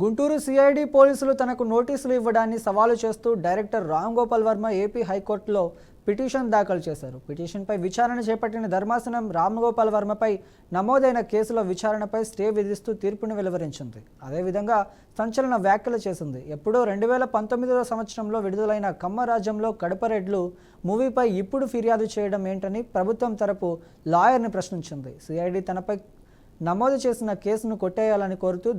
Guntur CID పోలీసులు తనకు నోటీసులు ఇవ్వడాన్ని సవాలు చేస్తూ డైరెక్టర్ రామ్ గోపాల్ వర్మ ఏపీ హైకోర్టులో పిటిషన్ దాఖలు చేశారు. పిటిషన్పై విచారణ చేపట్టిన ధర్మాసనం రామ్ గోపాల్ వర్మపై నమోదైన కేసుల విచారణపై స్టే విధిస్తూ తీర్పును వెలువరించింది. అదేవిధంగా సంచలన వ్యాఖ్యలు చేసింది. ఎప్పుడో 2019వ సంవత్సరంలో విడుదలైన కమ్మరాజ్యంలో కడపరెడ్లు మూవీపై ఇప్పుడు ఫిర్యాదు చేయడం ఏంటని ప్రభుత్వం తరపు లాయర్ని ప్రశ్నించింది. సిఐడి తనపై నమోదు చేసిన కేసును కొట్టేయాలని కోరుతూ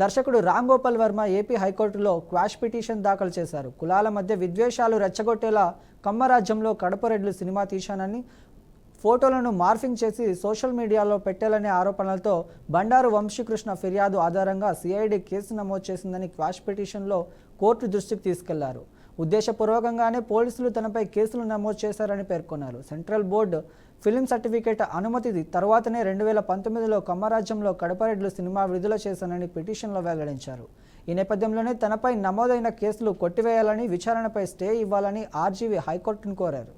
దర్శకుడు రామ్ గోపాల్ వర్మ ఏపీ హైకోర్టులో క్వాష్ పిటిషన్ దాఖలు చేశారు. కులాల మధ్య విద్వేషాలు రెచ్చగొట్టేలా కమ్మరాజ్యంలో కడపరెడ్లు సినిమా తీశానని, ఫోటోలను మార్ఫింగ్ చేసి సోషల్ మీడియాలో పెట్టాలనే ఆరోపణలతో బండారు వంశీకృష్ణ ఫిర్యాదు ఆధారంగా సిఐడి కేసు నమోదు చేసిందని క్వాష్ పిటిషన్లో కోర్టు దృష్టికి తీసుకెళ్లారు. ఉద్దేశపూర్వకంగానే పోలీసులు తనపై కేసులు నమోదు చేశారని పేర్కొన్నారు. సెంట్రల్ బోర్డు ఫిలిం సర్టిఫికేట్ అనుమతి తర్వాతనే 2019లో కమ్మరాజ్యంలో కడపరెడ్లు సినిమా విడుదల చేశానని పిటిషన్లో వెల్లడించారు. ఈ నేపథ్యంలోనే తనపై నమోదైన కేసులు కొట్టివేయాలని, విచారణపై స్టే ఇవ్వాలని ఆర్జీవీ హైకోర్టును కోరారు.